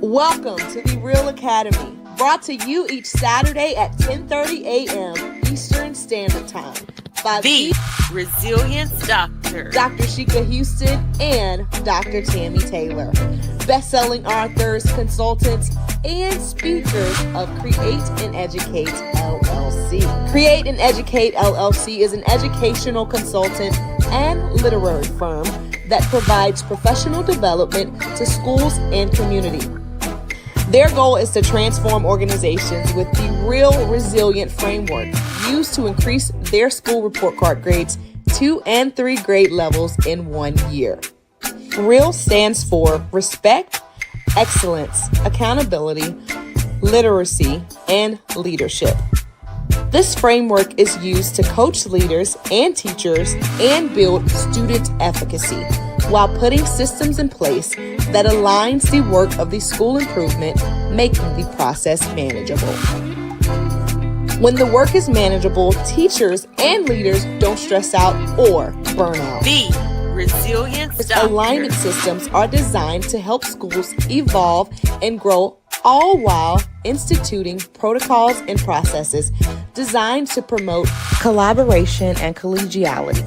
Welcome to the REALL Academy, brought to you each Saturday at 10:30 a.m. Eastern Standard Time by the Resilience DoctHers, Dr. Sheikah Houston and Dr. Tammy Taylor, best-selling authors, consultants, and speakers of Create and Educate LLC. Create and Educate LLC is an educational consultant and literary firm that provides professional development to schools and community. Their goal is to transform organizations with the REALL Resilient framework used to increase their school report card grades 2 and 3 grade levels in 1 year. REALL stands for Respect, Excellence, Accountability, Literacy, and Leadership. This framework is used to coach leaders and teachers and build student efficacy while putting systems in place that aligns the work of the school improvement, making the process manageable. When the work is manageable, teachers and leaders don't stress out or burn out. The Resilience DoctHers. Alignment systems are designed to help schools evolve and grow, all while instituting protocols and processes designed to promote collaboration and collegiality.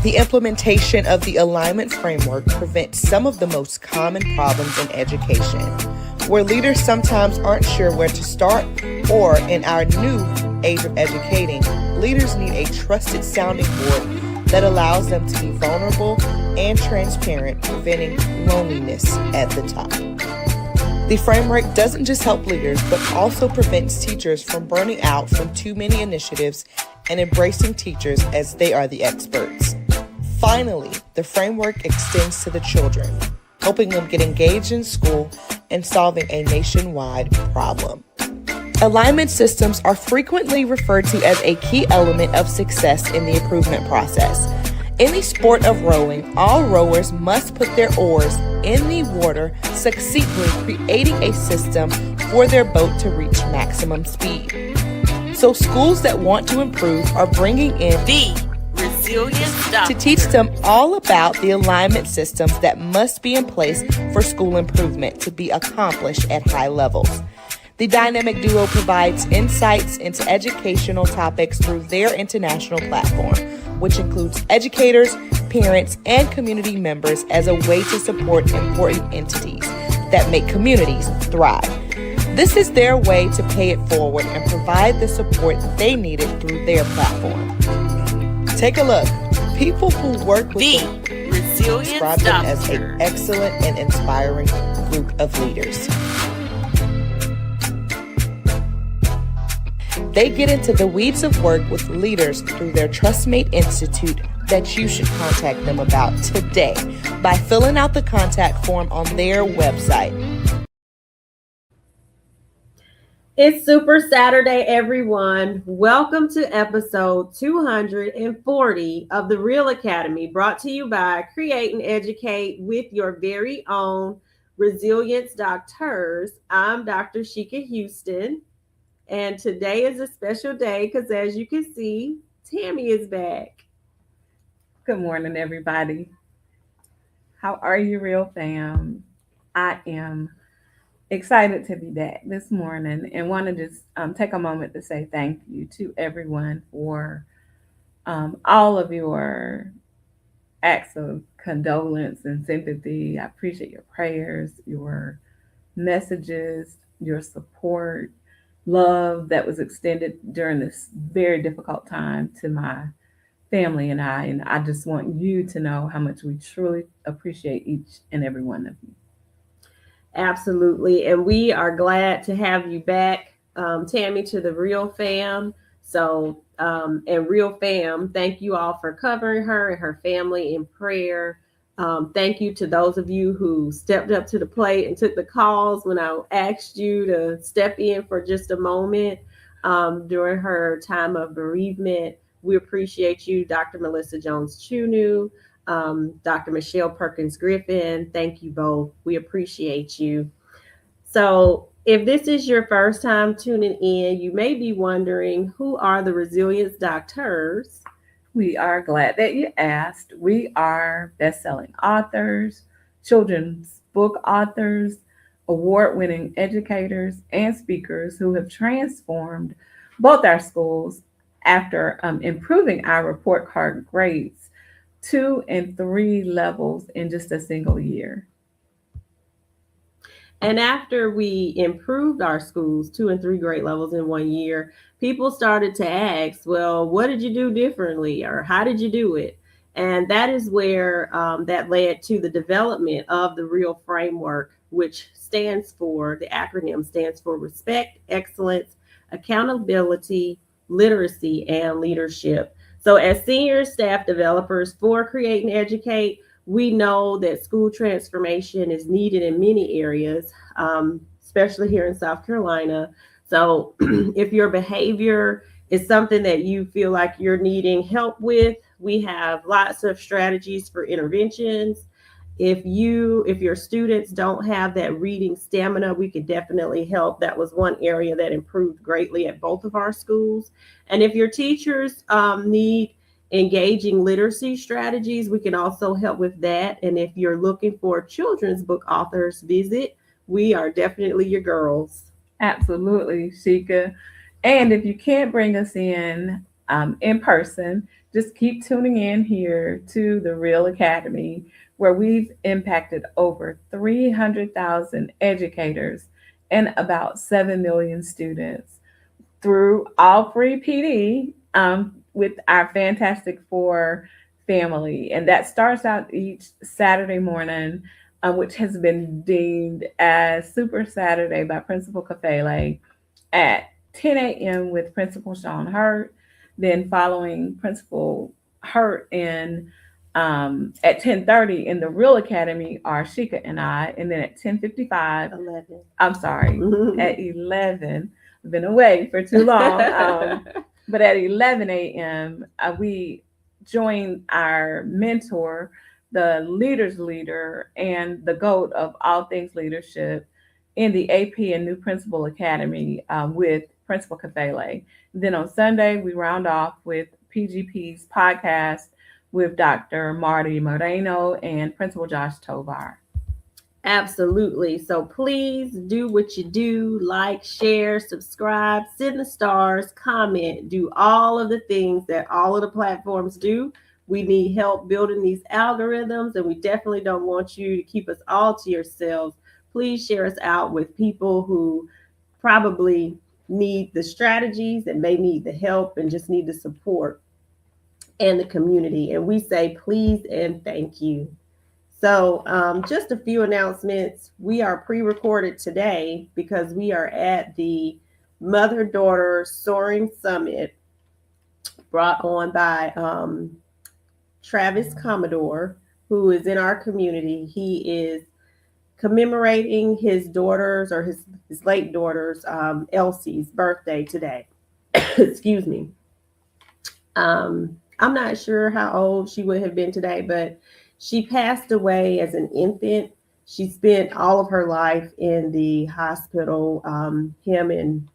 The implementation of the alignment framework prevents some of the most common problems in education, where leaders sometimes aren't sure where to start, or in our new age of educating, leaders need a trusted sounding board that allows them to be vulnerable and transparent, preventing loneliness at the top. The framework doesn't just help leaders, but also prevents teachers from burning out from too many initiatives and embracing teachers as they are the experts. Finally, the framework extends to the children, helping them get engaged in school and solving a nationwide problem. Alignment systems are frequently referred to as a key element of success in the improvement process. In the sport of rowing, all rowers must put their oars in the water, succinctly creating a system for their boat to reach maximum speed. So schools that want to improve are bringing in the Resilience DoctHers to teach them all about the alignment systems that must be in place for school improvement to be accomplished at high levels. The dynamic duo provides insights into educational topics through their international platform, which includes educators, parents, and community members as a way to support important entities that make communities thrive. This is their way to pay it forward and provide the support they needed through their platform. Take a look. People who work with the Resilience describe them as an DoctHers. excellent and inspiring group of leaders. They get into the weeds of work with leaders through their TrustMate Institute that you should contact them about today by filling out the contact form on their website. It's Super Saturday, everyone. Welcome to episode 240 of the REALL Academy, brought to you by Create and Educate with your very own Resilience DoctHers. I'm Dr. Sheikah Houston, and today is a special day because, as you can see, Tammy is back. Good morning, everybody. How are you, REALL fam? I am excited to be back this morning and want to just take a moment to say thank you to everyone for all of your acts of condolence and sympathy. I appreciate your prayers, your messages, your support, love that was extended during this very difficult time to my family and I. And I just want you to know how much we truly appreciate each and every one of you. Absolutely. And we are glad to have you back, Tammy, to the REALL fam. So, and REALL fam, thank you all for covering her and her family in prayer. Thank you to those of you who stepped up to the plate and took the calls when I asked you to step in for just a moment during her time of bereavement. We appreciate you, Dr. Melissa Jones-Chunu, Dr. Michelle Perkins-Griffin. Thank you both. We appreciate you. So if this is your first time tuning in, you may be wondering, who are the Resilience DoctHers? We are glad that you asked. We are best-selling authors, children's book authors, award-winning educators, and speakers who have transformed both our schools after improving our report card grades 2 and 3 levels in just a single year. And after we improved our schools 2 and 3 grade levels in 1 year, people started to ask, well, what did you do differently, or how did you do it? And that is where that led to the development of the REALL framework, which the acronym stands for Respect, Excellence, Accountability, Literacy, and Leadership. So as senior staff developers for Create and Educate, we know that school transformation is needed in many areas, especially here in South Carolina. So if your behavior is something that you feel like you're needing help with, we have lots of strategies for interventions. If your students don't have that reading stamina, we could definitely help. That was one area that improved greatly at both of our schools. And if your teachers need engaging literacy strategies, we can also help with that. And if you're looking for children's book authors, we are definitely your girls. Absolutely, Sheikah. And if you can't bring us in person, just keep tuning in here to the REALL Academy, where we've impacted over 300,000 educators and about 7 million students through all free PD with our Fantastic Four family. And that starts out each Saturday morning, which has been deemed as Super Saturday by Principal Kafele at 10 a.m. with Principal Sean Hurt, then following Principal Hurt at 10:30 in the REALL Academy are Sheikah and I, and then at 10:55, 11. I'm sorry, at 11, I've been away for too long, but at 11 a.m. We join our mentor, the leader's leader, and the GOAT of all things leadership in the AP and New Principal Academy with Principal Kafele. Then on Sunday, we round off with PGP's podcast with Dr. Marty Moreno and Principal Josh Tovar. Absolutely. So please do what you do, like, share, subscribe, send the stars, comment, do all of the things that all of the platforms do. We need help building these algorithms, and we definitely don't want you to keep us all to yourselves. Please share us out with people who probably need the strategies and may need the help and just need the support and the community. And we say please and thank you. So just a few announcements. We are pre-recorded today because we are at the Mother-Daughter Soaring Summit brought on by Travis Commodore, who is in our community. He is commemorating his daughter's, or his late daughter's, Elsie's birthday today. Excuse me. I'm not sure how old she would have been today, but she passed away as an infant. She spent all of her life in the hospital. Him and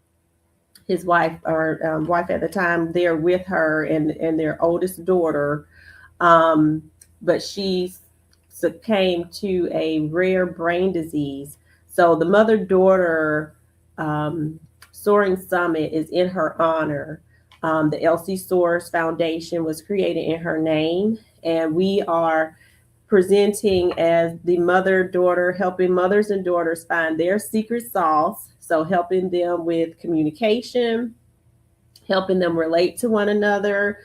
his wife, or wife at the time, they're with her and their oldest daughter. But she succumbed to a rare brain disease. So the Mother-Daughter Soaring Summit is in her honor. The Elsie Soares Foundation was created in her name, and we are presenting as the Mother-Daughter, helping mothers and daughters find their secret sauce. So helping them with communication, helping them relate to one another,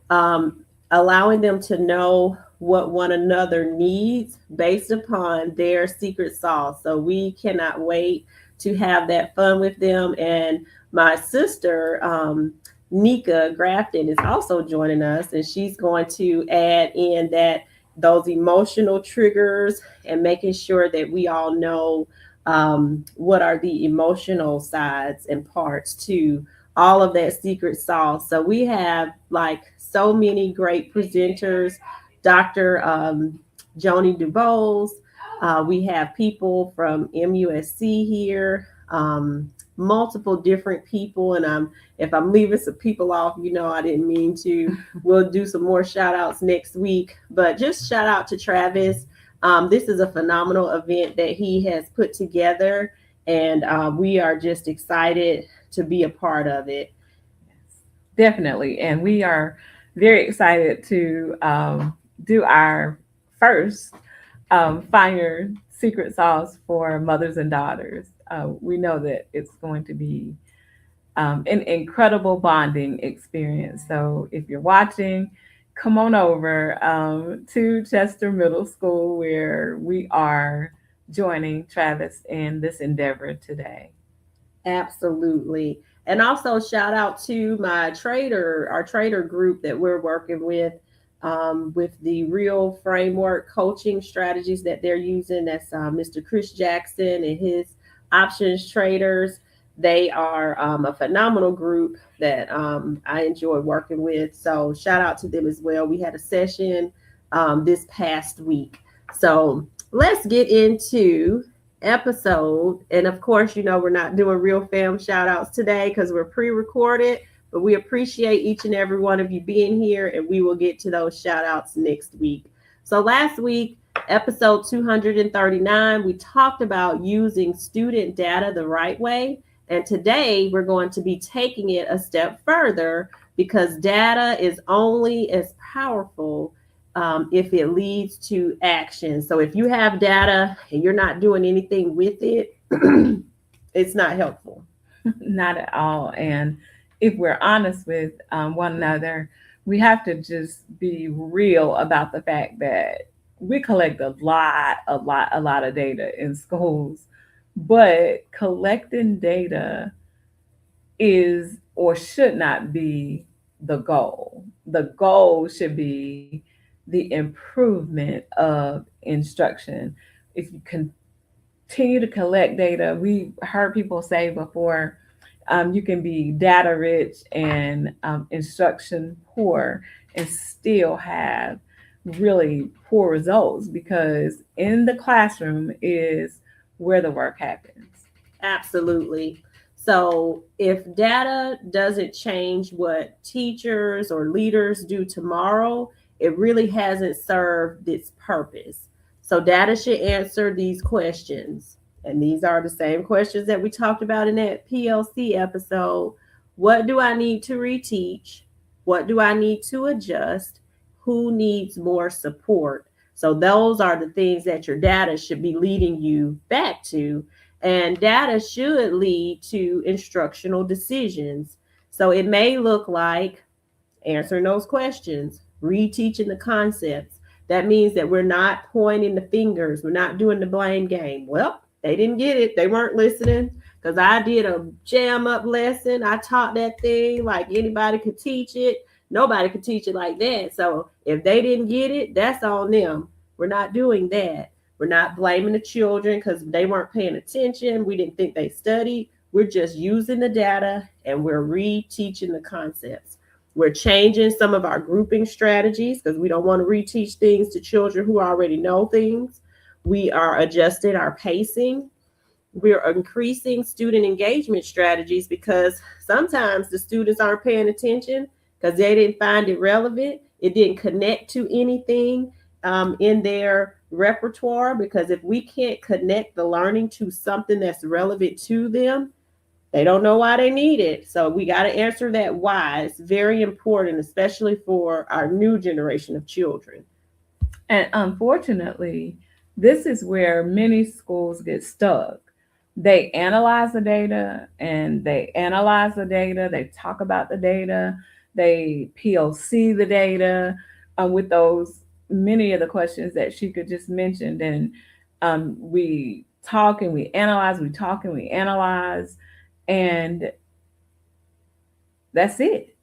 allowing them to know what one another needs based upon their secret sauce. So we cannot wait to have that fun with them. And my sister, Nika Grafton, is also joining us, and she's going to add in those emotional triggers and making sure that we all know what are the emotional sides and parts to all of that secret sauce. So we have so many great presenters. Dr. Joni DuBose. We have people from MUSC here, multiple different people. And if I'm leaving some people off, I didn't mean to. We'll do some more shout outs next week. But just shout out to Travis This is a phenomenal event that he has put together, and we are just excited to be a part of it. Definitely. And we are very excited to do our first Find Your Secret Sauce for mothers and daughters. We know that it's going to be an incredible bonding experience. So if you're watching, come on over to Chester Middle School where we are joining Travis in this endeavor today. Absolutely. And also shout out to our trader group that we're working with the real framework coaching strategies that they're using. That's Mr. Chris Jackson and his options traders. They are a phenomenal group that I enjoy working with. So shout out to them as well. We had a session this past week. So let's get into episode. And of course, we're not doing real fam shout outs today because we're pre-recorded, but we appreciate each and every one of you being here, and we will get to those shout outs next week. So last week, episode 239, we talked about using student data the right way. And today we're going to be taking it a step further because data is only as powerful if it leads to action. So if you have data and you're not doing anything with it, it's not helpful. Not at all. And if we're honest with one another, we have to just be real about the fact that we collect a lot of data in schools, but collecting data is or should not be the goal. The goal should be the improvement of instruction. If you continue to collect data, we heard people say before, you can be data rich and instruction poor and still have really poor results because in the classroom is where the work happens. Absolutely. So if data doesn't change what teachers or leaders do tomorrow, it really hasn't served its purpose. So data should answer these questions. And these are the same questions that we talked about in that PLC episode. What do I need to reteach? What do I need to adjust? Who needs more support? So those are the things that your data should be leading you back to. And data should lead to instructional decisions. So it may look like answering those questions, reteaching the concepts. That means that we're not pointing the fingers. We're not doing the blame game. Well, they didn't get it. They weren't listening because I did a jam up lesson. I taught that thing like anybody could teach it. Nobody could teach it like that. So if they didn't get it, that's on them. We're not doing that. We're not blaming the children because they weren't paying attention. We didn't think they studied. We're just using the data and we're reteaching the concepts. We're changing some of our grouping strategies because we don't want to reteach things to children who already know things. We are adjusting our pacing. We're increasing student engagement strategies because sometimes the students aren't paying attention because they didn't find it relevant. It didn't connect to anything in their repertoire, because if we can't connect the learning to something that's relevant to them, they don't know why they need it. So we got to answer that why. It's very important, especially for our new generation of children. And unfortunately, this is where many schools get stuck. They analyze the data and they talk about the data, they POC the data with those many of the questions that she could just mentioned. And we talk and we analyze, and that's it.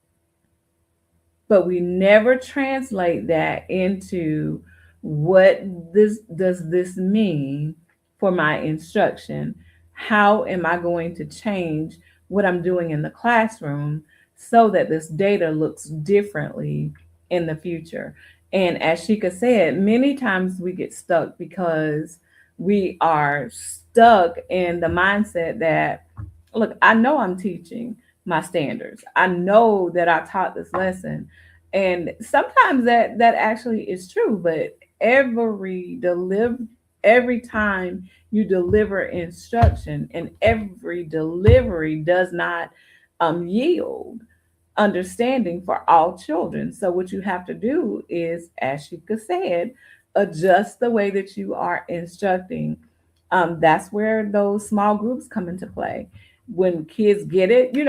But we never translate that into what does this mean for my instruction? How am I going to change what I'm doing in the classroom so that this data looks differently in the future? And as Sheikah said, many times we get stuck because we are stuck in the mindset that, look, I know I'm teaching my standards. I know that I taught this lesson. And sometimes that actually is true, but every time you deliver instruction, and every delivery does not yield understanding for all children. So what you have to do is, as Shika said, adjust the way that you are instructing. That's where those small groups come into play. When kids get it, you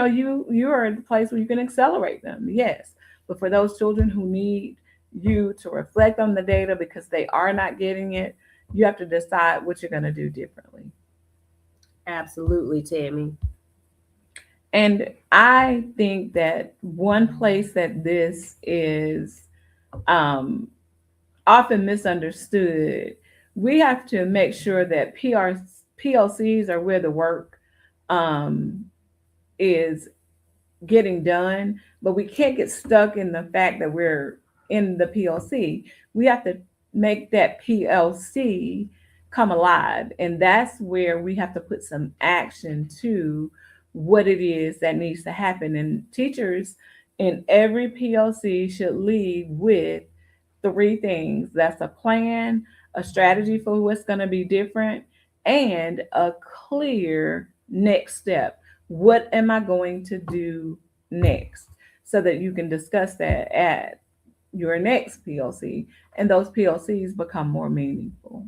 are at the place where you can accelerate them, yes. But for those children who need you to reflect on the data because they are not getting it, you have to decide what you're going to do differently. Absolutely, Tammy. And I think that one place that this is often misunderstood, we have to make sure that PLCs are where the work is getting done, but we can't get stuck in the fact that we're in the PLC. We have to make that PLC come alive. And that's where we have to put some action to what it is that needs to happen. And teachers in every PLC should lead with 3 things. That's a plan, a strategy for what's going to be different, and a clear next step. What am I going to do next? So that you can discuss that at your next PLC, and those PLCs become more meaningful.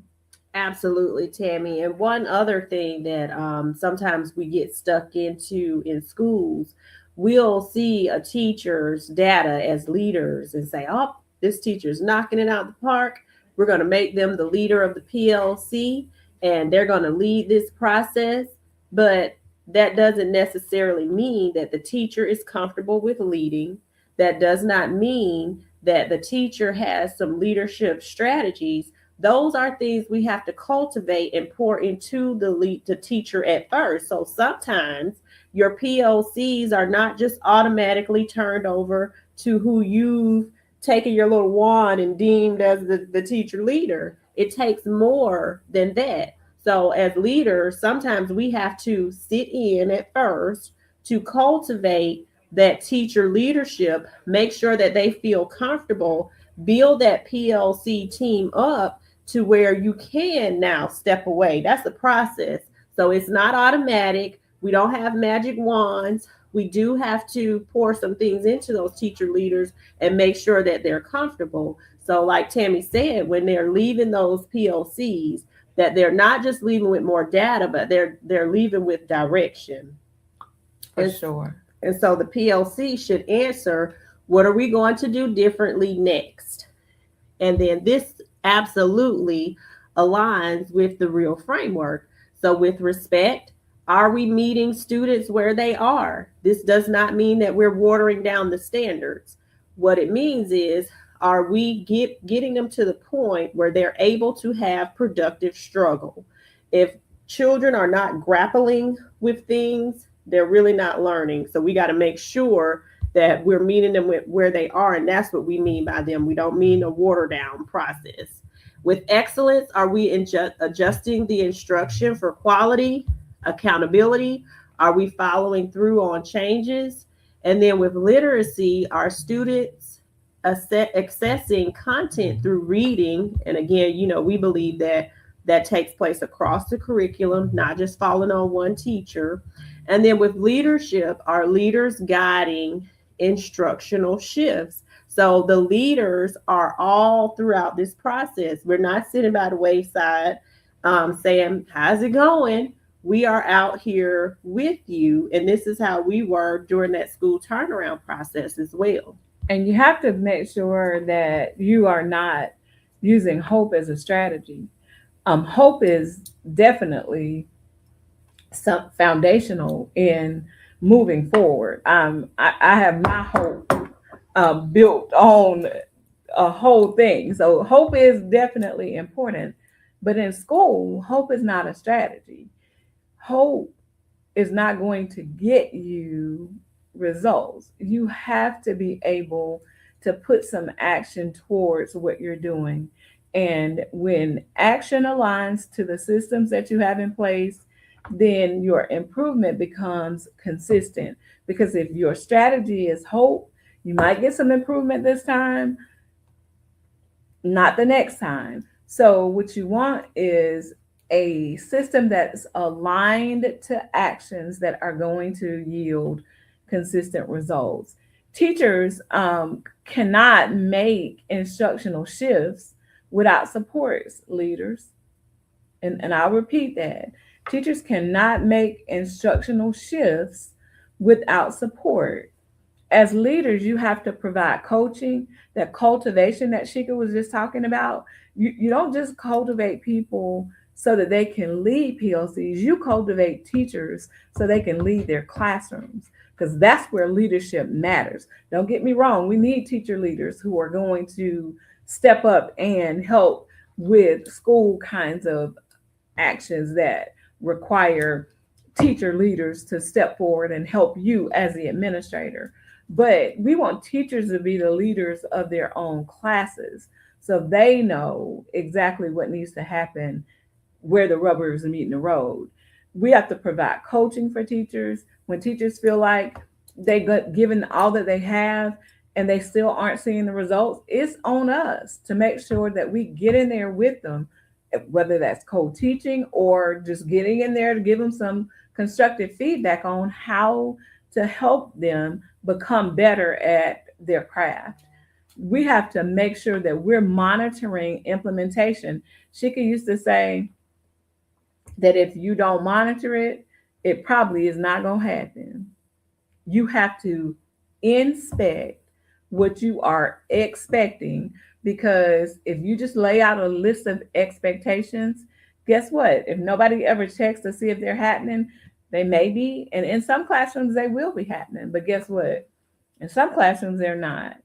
Absolutely, Tammy. And one other thing that sometimes we get stuck into in schools, we'll see a teacher's data as leaders and say, oh, this teacher's knocking it out of the park. We're going to make them the leader of the PLC and they're going to lead this process. But that doesn't necessarily mean that the teacher is comfortable with leading. That does not mean that the teacher has some leadership strategies. Those are things we have to cultivate and pour into the teacher at first. So sometimes your PLCs are not just automatically turned over to who you've taken your little wand and deemed as the teacher leader. It takes more than that. So as leaders, sometimes we have to sit in at first to cultivate that teacher leadership, make sure that they feel comfortable, build that PLC team up to where you can now step away. That's the process. So it's not automatic. We don't have magic wands. We do have to pour some things into those teacher leaders and make sure that they're comfortable. So like Tammy said, when they're leaving those PLCs, that they're not just leaving with more data, but they're leaving with direction. For sure. And so the PLC should answer, what are we going to do differently next? And then this absolutely aligns with the REALL framework. So with respect, are we meeting students where they are? This does not mean that we're watering down the standards. What it means is, are we getting them to the point where they're able to have productive struggle? If children are not grappling with things, they're really not learning. So we got to make sure that we're meeting them with where they are. And that's what we mean by them. We don't mean a watered down process. With excellence, are we adjusting the instruction for quality, accountability? Are we following through on changes? And then with literacy, are students accessing content through reading? And again, we believe that takes place across the curriculum, not just falling on one teacher. And then with leadership, are leaders guiding instructional shifts? So the leaders are all throughout this process. We're not sitting by the wayside saying, how's it going? We are out here with you. And this is how we were during that school turnaround process as well. And you have to make sure that you are not using hope as a strategy. Hope is definitely foundational in moving forward. I have my hope built on a whole thing. So hope is definitely important. But in school, hope is not a strategy. Hope is not going to get you results. You have to be able to put some action towards what you're doing. And when action aligns to the systems that you have in place, then your improvement becomes consistent. Because if your strategy is hope, you might get some improvement this time. not the next time. So what you want is a system that's aligned to actions that are going to yield consistent results. Teachers cannot make instructional shifts without supports, leaders. And I'll repeat that. Teachers cannot make instructional shifts without support. As leaders, you have to provide coaching, that cultivation that Shika was just talking about. You don't just cultivate people so that they can lead PLCs. You cultivate teachers so they can lead their classrooms, because that's where leadership matters. Don't get me wrong. We need teacher leaders who are going to step up and help with school kinds of actions that require teacher leaders to step forward and help you as the administrator. But we want teachers to be the leaders of their own classes so they know exactly what needs to happen, where the rubber is meeting the road. We have to provide coaching for teachers. When teachers feel like they got given all that they have and they still aren't seeing the results, it's on us to make sure that we get in there with them, whether that's co-teaching or just getting in there to give them some constructive feedback on how to help them become better at their craft. We have to make sure that we're monitoring implementation. Shika used to say that if you don't monitor it, it probably is not going to happen. You have to inspect what you are expecting, because if you just lay out a list of expectations, guess what? If nobody ever checks to see if they're happening, they may be. And in some classrooms, they will be happening. But guess what? In some classrooms, they're not.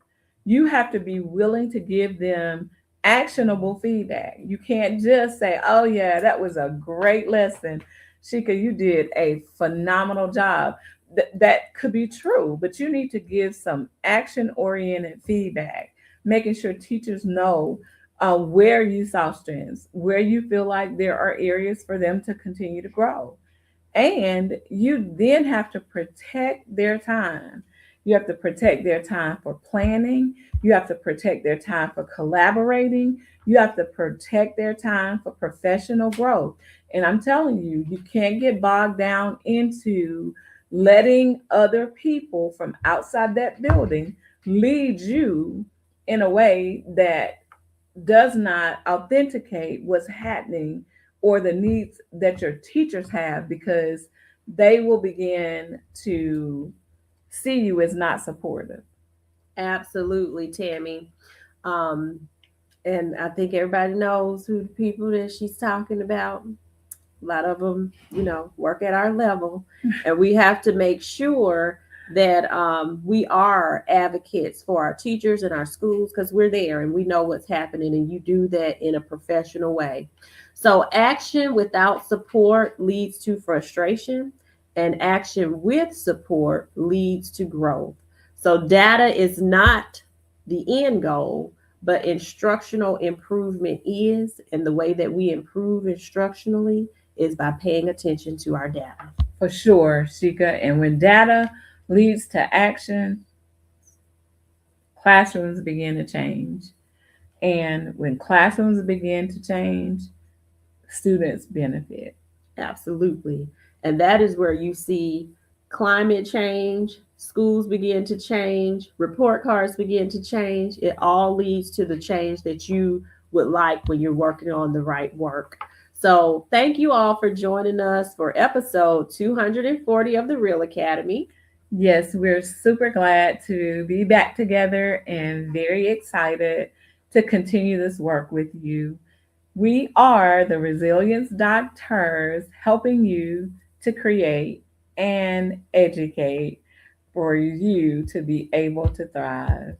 You have to be willing to give them actionable feedback. You can't just say, oh, yeah, that was a great lesson. Shika, you did a phenomenal job. That could be true, but you need to give some action-oriented feedback, making sure teachers know where you saw strengths, where you feel like there are areas for them to continue to grow. And you then have to protect their time. You have to protect their time for planning. You have to protect their time for collaborating. You have to protect their time for professional growth. And I'm telling you, you can't get bogged down into letting other people from outside that building lead you in a way that does not authenticate what's happening or the needs that your teachers have, because they will begin to see you as not supportive. Absolutely, Tammy. And I think everybody knows who the people that she's talking about. A lot of them, work at our level, and we have to make sure that we are advocates for our teachers and our schools, because we're there and we know what's happening, and you do that in a professional way. So action without support leads to frustration, and action with support leads to growth. So data is not the end goal, but instructional improvement is, and the way that we improve instructionally is by paying attention to our data. For sure, Shika. And when data leads to action, classrooms begin to change. And when classrooms begin to change, students benefit. Absolutely. And that is where you see climate change, schools begin to change, report cards begin to change. It all leads to the change that you would like when you're working on the right work. So thank you all for joining us for episode 240 of the REALL Academy. Yes, we're super glad to be back together and very excited to continue this work with you. We are the Resilience DoctHers, helping you to create and educate for you to be able to thrive.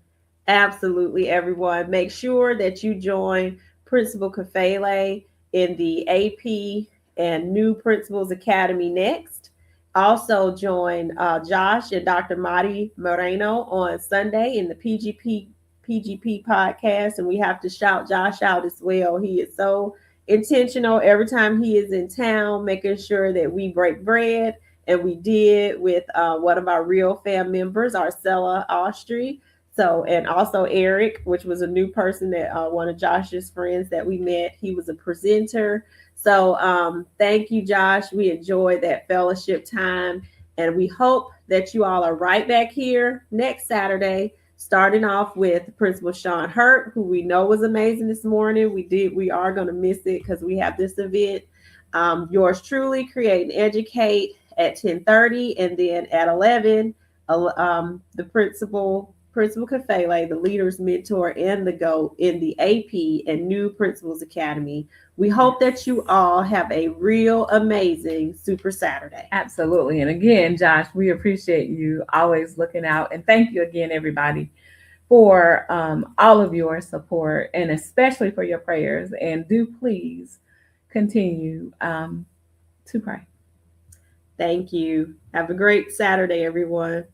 Absolutely, everyone. Make sure that you join Principal Kafele in the AP and New Principals Academy next. Also join Josh and Dr. Madi Moreno on Sunday in the PGP podcast. And we have to shout Josh out as well. He is so intentional every time he is in town, making sure that we break bread. And we did with one of our REALL fam members, Arcella Austri. So, and also Eric, which was a new person that one of Josh's friends that we met. He was a presenter. So, thank you, Josh. We enjoyed that fellowship time, and we hope that you all are right back here next Saturday. Starting off with Principal Sean Hurt, who we know was amazing this morning. We are going to miss it because we have this event. Yours truly, Create and Educate at 10:30, and then at 11, the Principal Kafele, the leader's mentor and the GOAT in the AP and New Principals Academy. We hope that you all have a real amazing Super Saturday. Absolutely. And again, Josh, we appreciate you always looking out. And thank you again, everybody, for all of your support and especially for your prayers. And do please continue to pray. Thank you. Have a great Saturday, everyone.